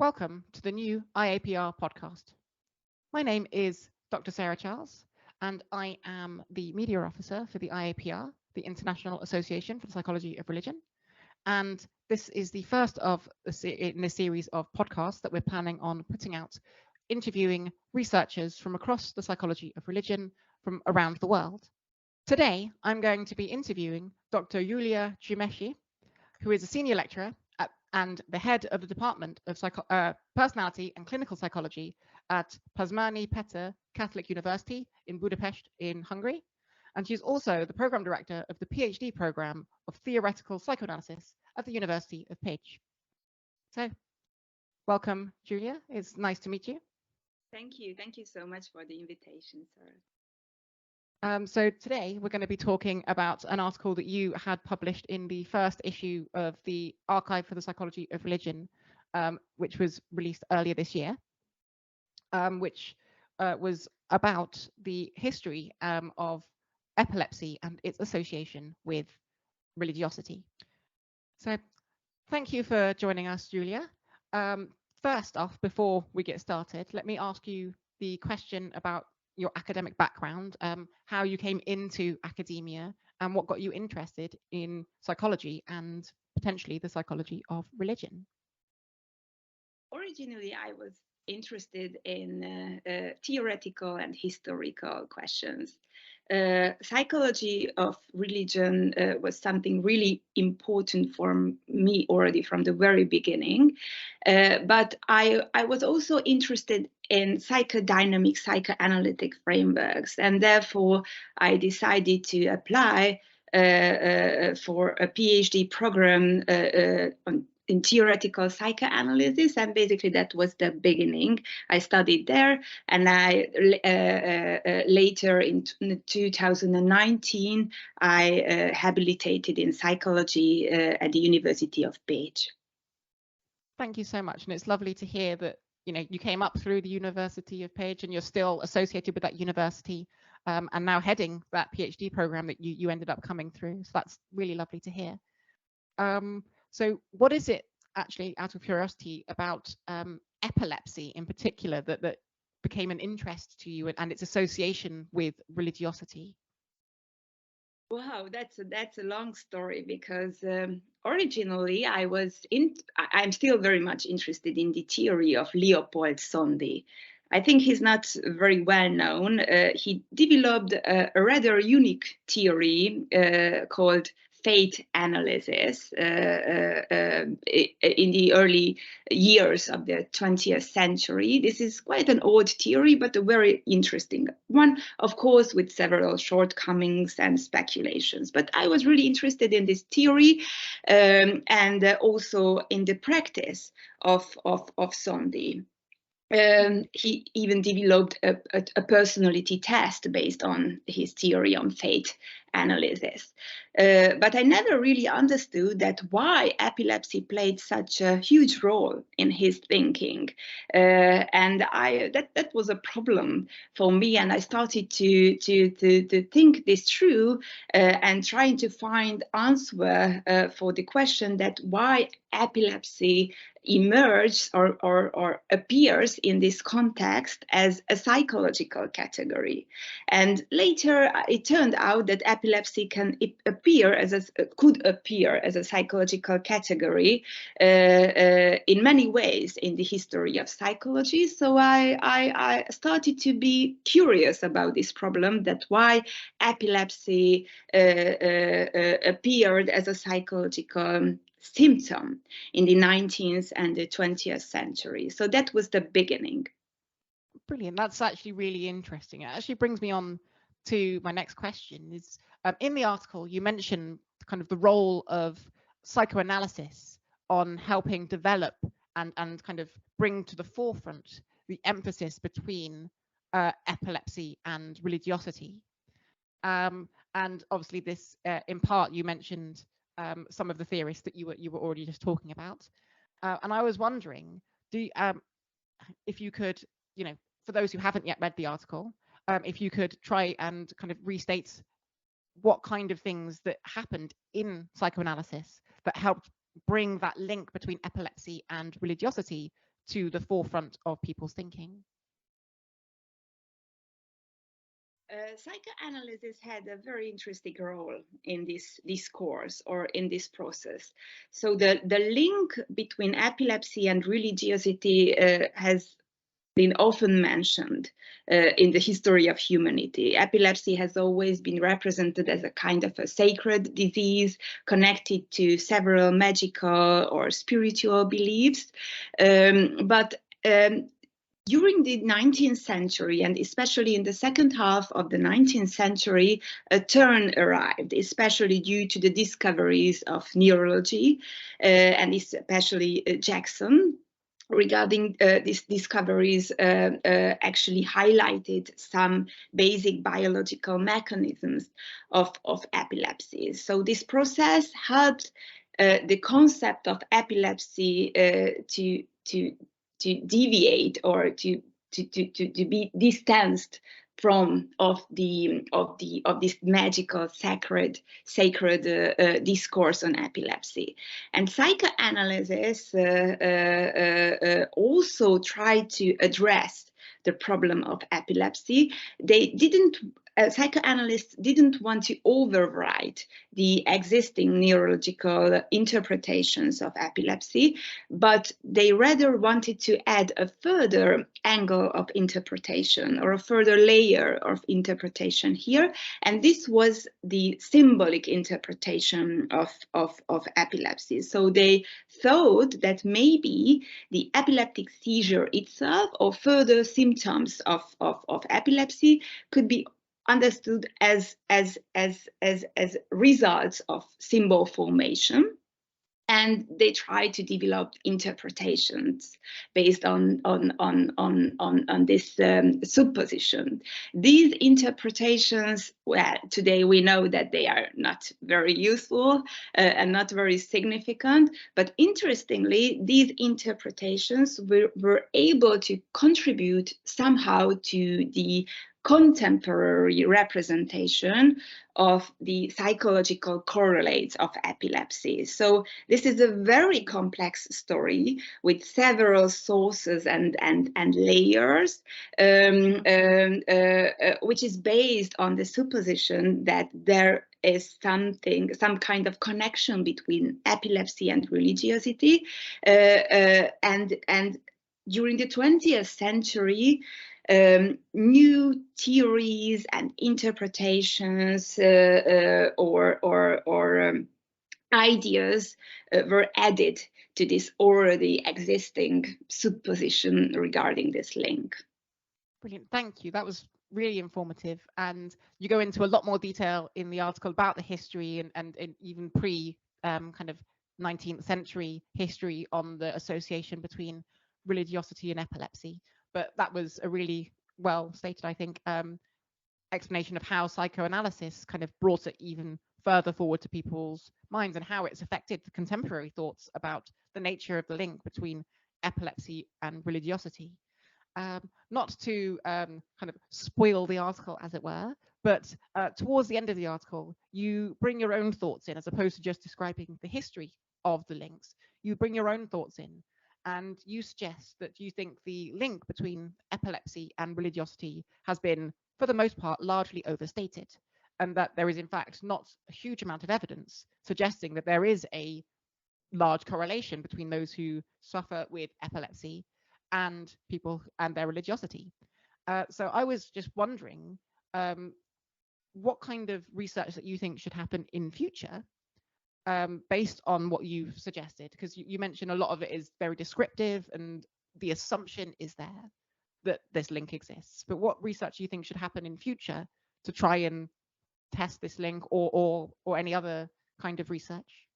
Welcome to the new IAPR podcast. My name is Dr. Sarah Charles, and I am the Media Officer for the IAPR, the International Association for the Psychology of Religion. And this is the first in a series of podcasts that we're planning on putting out, interviewing researchers from across the psychology of religion from around the world. Today, I'm going to be interviewing Dr. Julia Gyimesi, who is a senior lecturer and the head of the Department of Personality and Clinical Psychology at Pázmány Péter Catholic University in Budapest in Hungary. And she's also the program director of the PhD program of Theoretical Psychoanalysis at the University of Pécs. So, welcome, Julia. It's nice to meet you. Thank you. Thank you so much for the invitation, Sarah. So today we're going to be talking about an article that you had published in the first issue of the Archive for the Psychology of Religion, which was released earlier this year, which was about the history of epilepsy and its association with religiosity. So thank you for joining us, Julia. First off, before we get started, let me ask you the question about your academic background, how you came into academia and what got you interested in psychology and potentially the psychology of religion. Originally, I was interested in theoretical and historical questions. Psychology of religion was something really important for me already from the very beginning. But I was also interested in psychodynamic, psychoanalytic frameworks. And therefore, I decided to apply for a PhD program in theoretical psychoanalysis, and basically that was the beginning. I studied there, and I later in 2019 I habilitated in psychology at the University of Pécs. Thank you so much, and it's lovely to hear that you came up through the University of Pécs and you're still associated with that university, and now heading that PhD program that you ended up coming through. So that's really lovely to hear. So what is it actually, out of curiosity, about epilepsy in particular that became an interest to you and its association with religiosity? Wow, that's a long story, because originally I'm still very much interested in the theory of Leopold Sondy. I think he's not very well known. He developed a rather unique theory called fate analysis in the early years of the 20th century. This is quite an old theory, but a very interesting one, of course, with several shortcomings and speculations. But I was really interested in this theory and also in the practice of Sondy. He even developed a personality test based on his theory on fate analysis. But I never really understood that why epilepsy played such a huge role in his thinking. And that was a problem for me. And I started to think this through and trying to find answer for the question that why epilepsy emerges or appears in this context as a psychological category. And later it turned out that epilepsy could appear as a psychological category in many ways in the history of psychology. So I started to be curious about this problem, that why epilepsy appeared as a psychological symptom in the 19th and the 20th century. So that was the beginning. Brilliant. That's actually really interesting. It actually brings me on to my next question. Is in the article you mentioned kind of the role of psychoanalysis on helping develop and kind of bring to the forefront the emphasis between epilepsy and religiosity. And obviously this, in part, you mentioned some of the theorists that you were already just talking about. And I was wondering, if you could, for those who haven't yet read the article, if you could try and kind of restate what kind of things that happened in psychoanalysis that helped bring that link between epilepsy and religiosity to the forefront of people's thinking? Psychoanalysis had a very interesting role in this discourse or in this process. So the link between epilepsy and religiosity has been often mentioned in the history of humanity. Epilepsy has always been represented as a kind of a sacred disease connected to several magical or spiritual beliefs. During the 19th century, and especially in the second half of the 19th century, a turn arrived, especially due to the discoveries of neurology, and especially Jackson. Regarding these discoveries, actually highlighted some basic biological mechanisms of epilepsy. So this process helped the concept of epilepsy to deviate or to be distanced from this magical sacred discourse on epilepsy. And psychoanalysis also tried to address the problem of epilepsy. Psychoanalysts didn't want to override the existing neurological interpretations of epilepsy, but they rather wanted to add a further angle of interpretation or a further layer of interpretation here. And this was the symbolic interpretation of epilepsy. So they thought that maybe the epileptic seizure itself or further symptoms of epilepsy could be understood as results of symbol formation, and they try to develop interpretations based on this supposition. These interpretations, well, today we know that they are not very useful and not very significant, but interestingly, these interpretations were able to contribute somehow to the contemporary representation of the psychological correlates of epilepsy. So this is a very complex story with several sources and layers, which is based on the supposition that there is some kind of connection between epilepsy and religiosity. And during the 20th century, new theories and interpretations or ideas were added to this already existing supposition regarding this link. Brilliant, thank you. That was really informative, and you go into a lot more detail in the article about the history and even pre kind of 19th century history on the association between religiosity and epilepsy. But that was a really well stated, I think, explanation of how psychoanalysis kind of brought it even further forward to people's minds and how it's affected the contemporary thoughts about the nature of the link between epilepsy and religiosity. Not to kind of spoil the article, as it were, but towards the end of the article, you bring your own thoughts in, as opposed to just describing the history of the links. You bring your own thoughts in, and you suggest that you think the link between epilepsy and religiosity has been, for the most part, largely overstated, and that there is in fact not a huge amount of evidence suggesting that there is a large correlation between those who suffer with epilepsy and people and their religiosity. So I was just wondering what kind of research that you think should happen in future based on what you've suggested, because you mentioned a lot of it is very descriptive and the assumption is there that this link exists. But what research do you think should happen in future to try and test this link or any other kind of research?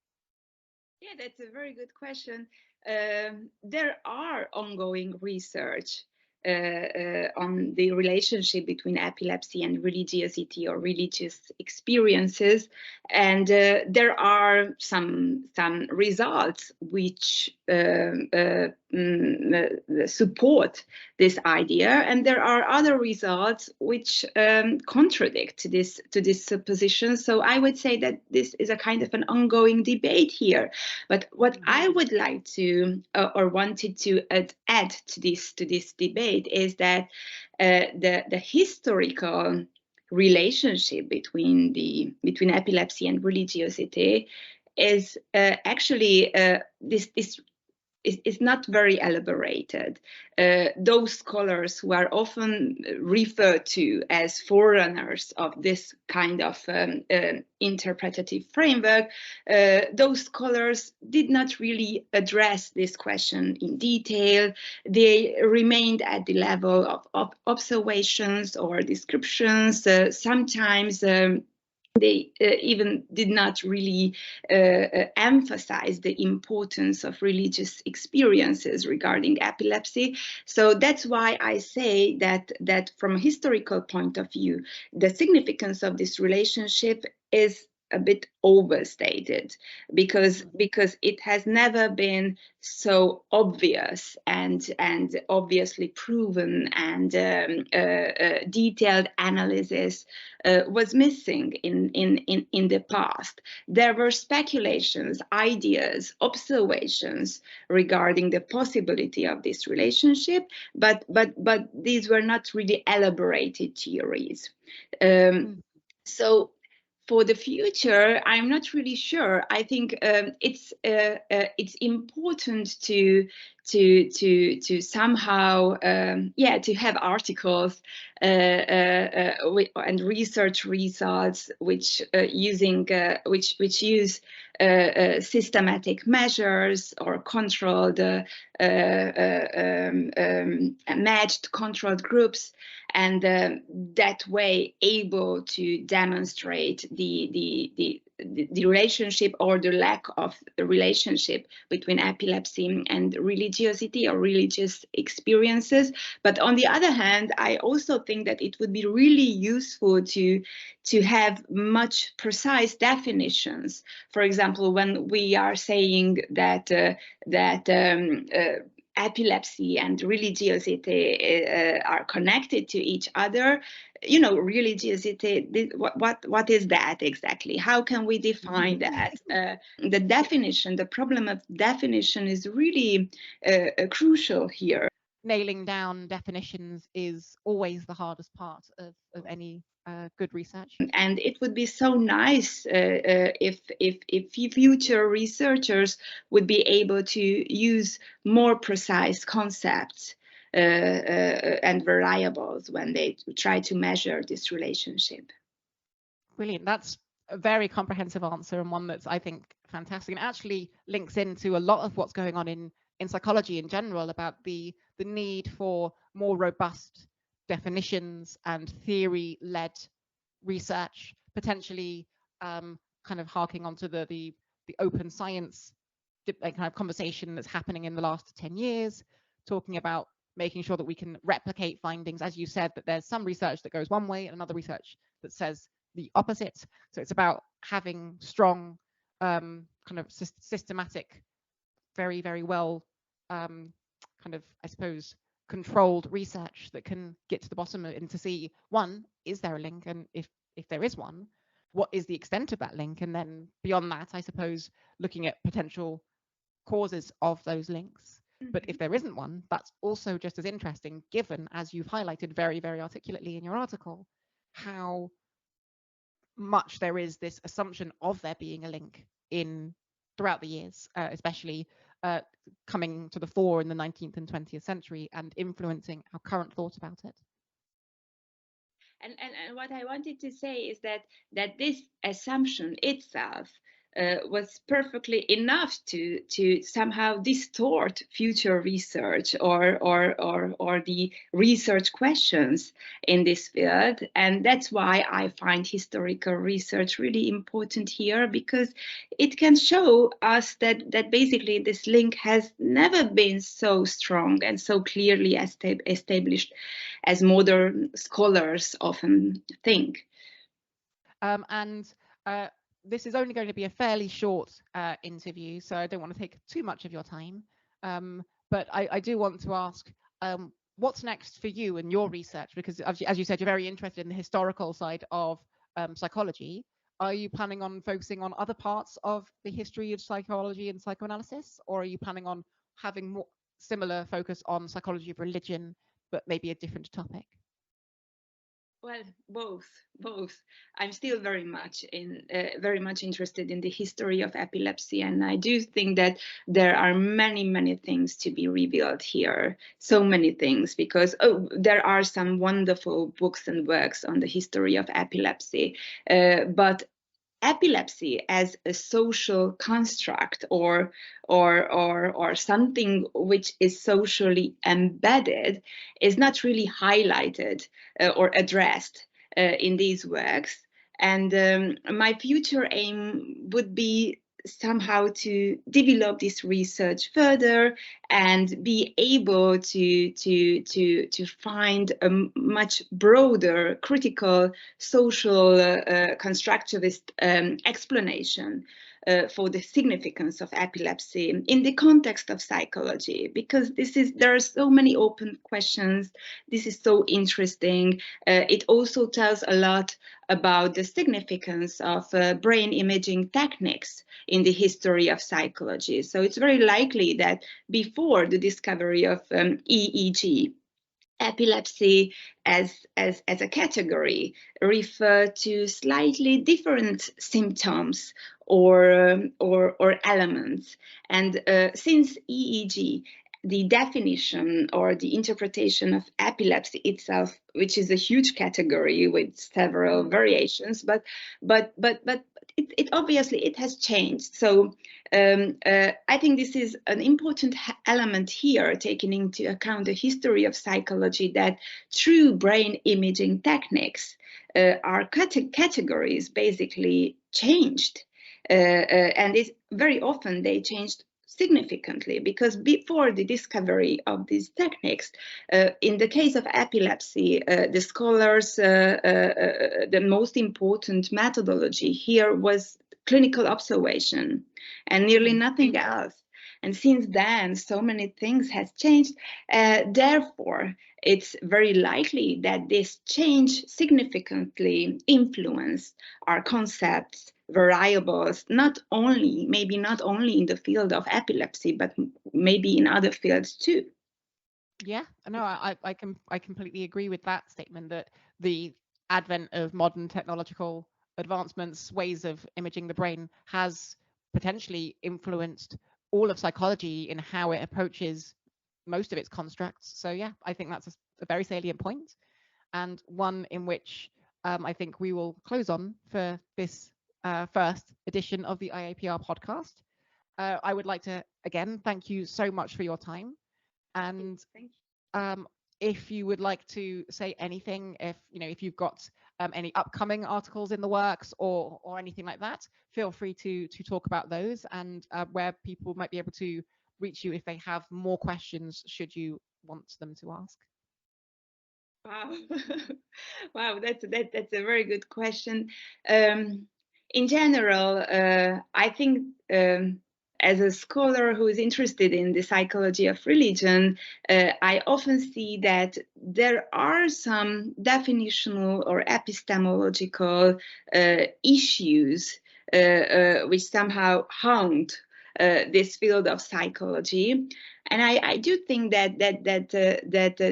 Yeah, that's a very good question. There are ongoing research on the relationship between epilepsy and religiosity or religious experiences, and there are some results which support this idea, and there are other results which contradict this position. So I would say that this is a kind of an ongoing debate here. But what I would like to or wanted to add to this debate is that the historical relationship between epilepsy and religiosity is actually this is not very elaborated. Those scholars who are often referred to as forerunners of this kind of interpretative framework, those scholars did not really address this question in detail. They remained at the level of observations or descriptions. Sometimes they even did not really emphasize the importance of religious experiences regarding epilepsy. So that's why I say that from a historical point of view, the significance of this relationship is a bit overstated, because it has never been so obvious and obviously proven, and detailed analysis was missing in the past. There were speculations, ideas, observations regarding the possibility of this relationship, but these were not really elaborated theories. So for the future, I'm not really sure. I think it's important to somehow to have articles and research results which use systematic measures or controlled matched controlled groups, and that way able to demonstrate the relationship or the lack of the relationship between epilepsy and religiosity or religious experiences. But on the other hand, I also think that it would be really useful to have much precise definitions. For example, when we are saying that epilepsy and religiosity are connected to each other, religiosity, what is that exactly? How can we define that? The definition, the problem of definition is really crucial here. Nailing down definitions is always the hardest part of any good research. And it would be so nice if future researchers would be able to use more precise concepts and variables when they try to measure this relationship. Brilliant. That's a very comprehensive answer, and one that's, I think, fantastic, and actually links into a lot of what's going on in psychology in general, about the need for more robust definitions and theory-led research, potentially kind of harking onto the open science kind of conversation that's happening in the last 10 years, talking about making sure that we can replicate findings, as you said, that there's some research that goes one way and another research that says the opposite. So it's about having strong kind of systematic, very, very well kind of, I suppose, controlled research that can get to the bottom of it and to see, one, is there a link? And if there is one, what is the extent of that link? And then beyond that, I suppose, looking at potential causes of those links. But if there isn't one, that's also just as interesting, given, as you've highlighted very, very articulately in your article, how much there is this assumption of there being a link throughout the years, especially coming to the fore in the 19th and 20th century and influencing our current thought about it. And what I wanted to say is that this assumption itself was perfectly enough to somehow distort future research or the research questions in this field. And that's why I find historical research really important here, because it can show us that basically this link has never been so strong and so clearly established as modern scholars often think. This is only going to be a fairly short interview, so I don't want to take too much of your time. But I do want to ask, what's next for you and your research? Because as you said, you're very interested in the historical side of psychology. Are you planning on focusing on other parts of the history of psychology and psychoanalysis, or are you planning on having more similar focus on psychology of religion, but maybe a different topic? Well, both. I'm still very much interested in the history of epilepsy, and I do think that there are many things to be revealed here. So many things, because there are some wonderful books and works on the history of epilepsy, but epilepsy as a social construct or something which is socially embedded is not really highlighted or addressed in these works. And my future aim would be somehow to develop this research further and be able to find a much broader critical social constructivist explanation for the significance of epilepsy in the context of psychology, because there are so many open questions. This is so interesting. It also tells a lot about the significance of brain imaging techniques in the history of psychology. So it's very likely that before the discovery of EEG, epilepsy as a category refer to slightly different symptoms or elements. And since EEG, the definition or the interpretation of epilepsy itself, which is a huge category with several variations, but it obviously it has changed. So I think this is an important element here, taking into account the history of psychology, that through brain imaging techniques, our categories basically changed. And very often they changed significantly, because before the discovery of these techniques, in the case of epilepsy, the scholars, the most important methodology here was clinical observation and nearly nothing else. And since then, so many things has changed. Therefore, it's very likely that this change significantly influenced our concepts, variables, maybe not only in the field of epilepsy, but maybe in other fields too. Yeah, no, I completely agree with that statement, that the advent of modern technological advancements, ways of imaging the brain, has potentially influenced all of psychology in how it approaches most of its constructs. So yeah, I think that's a very salient point, and one in which I think we will close on for this first edition of the IAPR podcast. I would like to again thank you so much for your time. And if you would like to say anything, if you've got any upcoming articles in the works or anything like that, feel free to talk about those, and where people might be able to reach you if they have more questions, should you want them to ask. Wow, wow, that's a very good question. In general, I think as a scholar who is interested in the psychology of religion, I often see that there are some definitional or epistemological issues which somehow haunt this field of psychology. And I do think that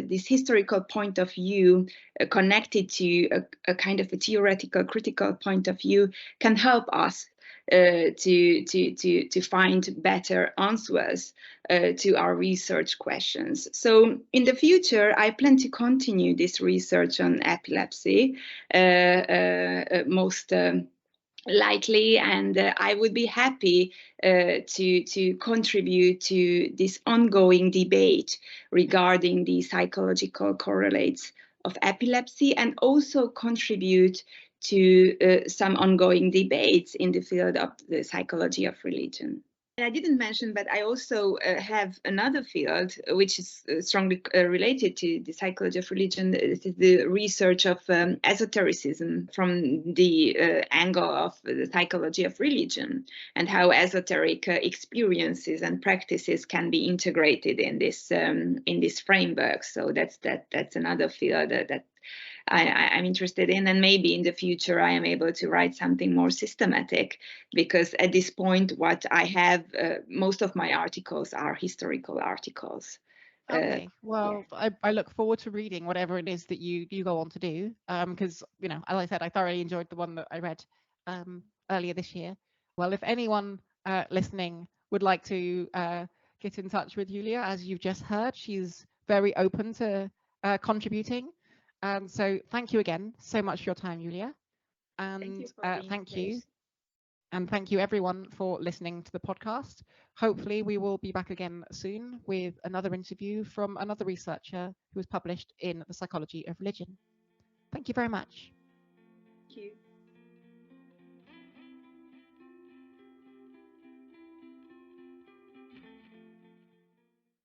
this historical point of view, connected to a kind of a theoretical, critical point of view, can help us to find better answers to our research questions. So in the future, I plan to continue this research on epilepsy, most likely, and I would be happy to contribute to this ongoing debate regarding the psychological correlates of epilepsy, and also contribute to some ongoing debates in the field of the psychology of religion. I didn't mention, but I also have another field which is strongly related to the psychology of religion. This is the research of esotericism from the angle of the psychology of religion, and how esoteric experiences and practices can be integrated in this framework. So that's another field that I'm interested in, and maybe in the future I am able to write something more systematic, because at this point what I have, most of my articles are historical articles. Okay, Yeah. well, I look forward to reading whatever it is that you go on to do, because you know, as I said, I thoroughly enjoyed the one that I read earlier this year. Well, if anyone listening would like to get in touch with Julia, as you've just heard, she's very open to contributing. So thank you again so much for your time, Julia, Thank you and for the thank you. invitation. And thank you everyone for listening to the podcast. Hopefully we will be back again soon with another interview from another researcher who was published in the Psychology of Religion. Thank you very much. Thank you.